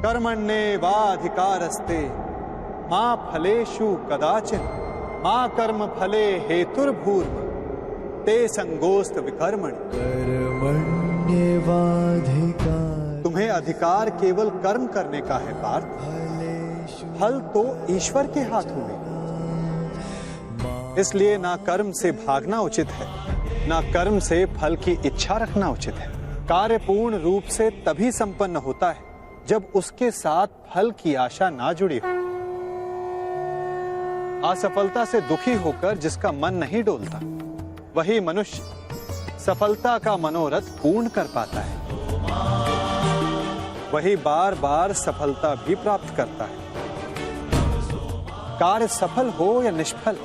कर्मण्येवाधिकारस्ते मा फलेषु कदाचन मा कर्म फले हेतुर्भूर्म ते संगोस्त विकर्मणि। कर्मण्येवाधिकार, तुम्हें अधिकार केवल कर्म करने का है पार्थ, फल तो ईश्वर के हाथों में। इसलिए ना कर्म से भागना उचित है, ना कर्म से फल की इच्छा रखना उचित है। कार्य पूर्ण रूप से तभी संपन्न होता है जब उसके साथ फल की आशा ना जुड़ी हो। असफलता से दुखी होकर जिसका मन नहीं डोलता, वही मनुष्य सफलता का मनोरथ पूर्ण कर पाता है। वही बार बार सफलता भी प्राप्त करता है। कार्य सफल हो या निष्फल,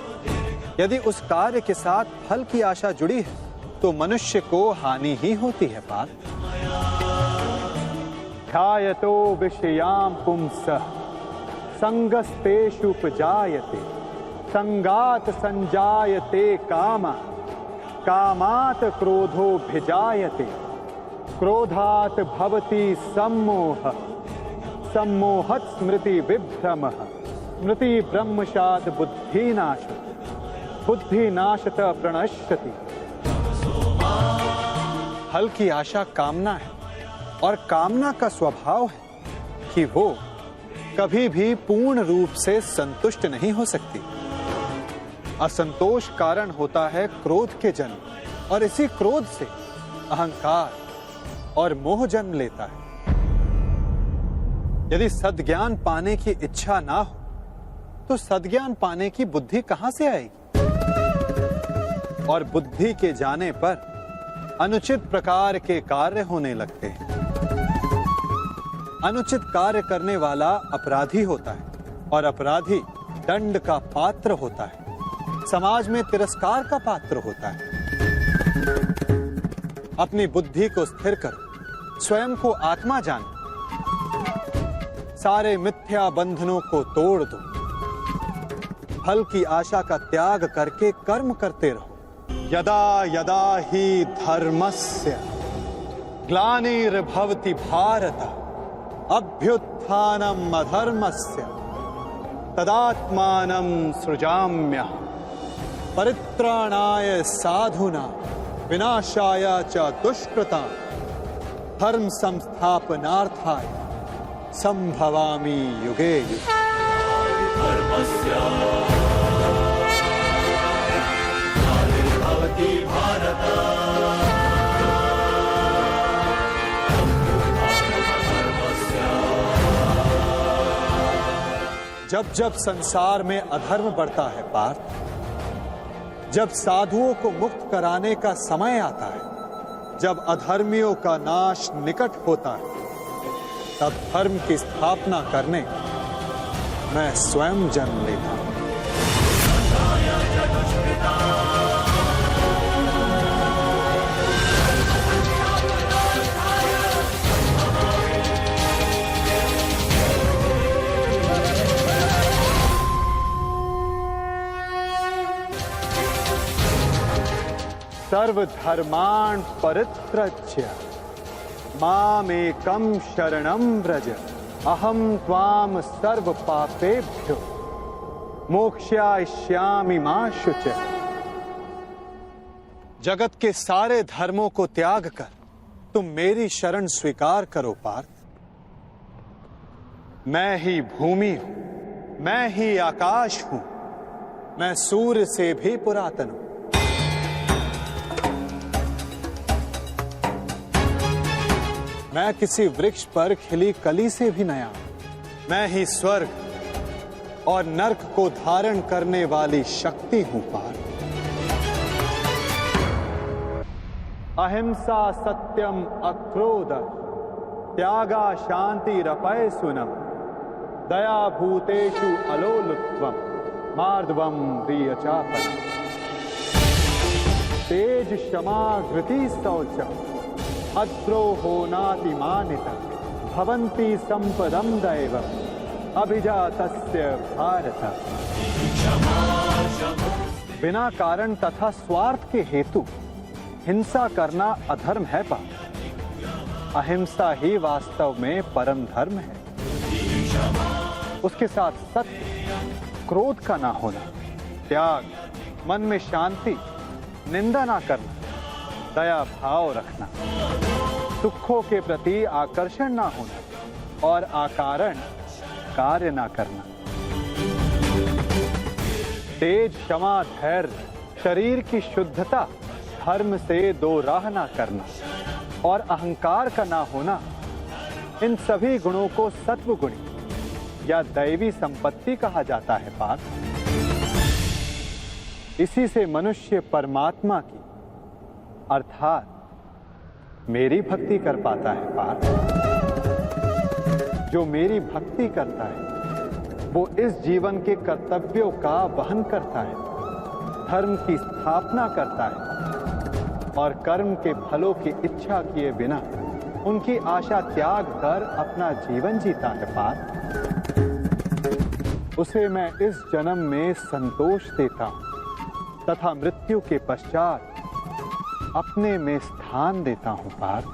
यदि उस कार्य के साथ फल की आशा जुड़ी है तो मनुष्य को हानि ही होती है पार्थ। ध्यायतो विषयाम पुंसः संगस्तेषुपजायते संगात संजायते कामा कामात् क्रोधोऽभिजायते क्रोधात् भवति सम्मोह सम्मोहत् स्मृति विभ्रमः स्मृति ब्रह्मशात् बुद्धिनाश बुद्धिनाशत प्रणश्यति। फल की आशा कामना है और कामना का स्वभाव है कि वो कभी भी पूर्ण रूप से संतुष्ट नहीं हो सकती। असंतोष कारण होता है क्रोध के जन्म, और इसी क्रोध से अहंकार और मोह जन्म लेता है। यदि सद्ज्ञान पाने की इच्छा ना हो तो सद्ज्ञान पाने की बुद्धि कहां से आएगी? और बुद्धि के जाने पर अनुचित प्रकार के कार्य होने लगते हैं। अनुचित कार्य करने वाला अपराधी होता है और अपराधी दंड का पात्र होता है, समाज में तिरस्कार का पात्र होता है। अपनी बुद्धि को स्थिर करो, स्वयं को आत्मा जानो, सारे मिथ्या बंधनों को तोड़ दो, फल की आशा का त्याग करके कर्म करते रहो। यदा यदा हि धर्मस्य ग्लानिर्भवति भारत अभ्युत्थानम् अधर्मस्य तदात्मानं सृजाम्यहम् परित्राणाय साधुना विनाशाय च दुष्कृतां धर्म संस्थापनार्थाय संभवामि युगे युगे। जब जब संसार में अधर्म बढ़ता है पार्थ, जब साधुओं को मुक्त कराने का समय आता है, जब अधर्मियों का नाश निकट होता है, तब धर्म की स्थापना करने मैं स्वयं जन्म लेता हूं। सर्वधर्मान् परित्यज्य मामेकं शरणं व्रज अहं त्वां सर्वपापेभ्यो मोक्षयिष्यामि मा शुचः। जगत के सारे धर्मों को त्याग कर तुम मेरी शरण स्वीकार करो पार्थ। मैं ही भूमि हूं, मैं ही आकाश हूं, मैं सूर्य से भी पुरातन हूं। मैं किसी वृक्ष पर खिली कली से भी नया हूं। मैं ही स्वर्ग और नरक को धारण करने वाली शक्ति हूं पार्थ। अहिंसा सत्यम अक्रोध त्यागा शांति रपय सुनम दया भूतेषु अलोलुत्वम मार्दवम प्रियचापनम तेज क्षमा धृति शौचम अद्रोहो नातिमानिता भवन्ति संपदम दैवम अभिजातस्य भारत। बिना कारण तथा स्वार्थ के हेतु हिंसा करना अधर्म है पार्थ। अहिंसा ही वास्तव में परम धर्म है। उसके साथ सत्य, क्रोध का ना होना, त्याग, मन में शांति, निंदा ना करना, दया भाव रखना, सुखों के प्रति आकर्षण ना होना और अकारण कार्य ना करना। तेज, क्षमा, धैर्य, शरीर की शुद्धता, धर्म से दो राह ना करना और अहंकार का ना होना, इन सभी गुणों को सत्व गुणी या दैवी संपत्ति कहा जाता है पार्थ। इसी से मनुष्य परमात्मा की अर्थात मेरी भक्ति कर पाता है पार्थ। जो मेरी भक्ति करता है वो इस जीवन के कर्तव्यों का वहन करता है, धर्म की स्थापना करता है और कर्म के फलों की इच्छा किए बिना उनकी आशा त्याग कर अपना जीवन जीता है पार्थ। उसे मैं इस जन्म में संतोष देता हूं तथा मृत्यु के पश्चात अपने में स्थान देता हूं पार्थ।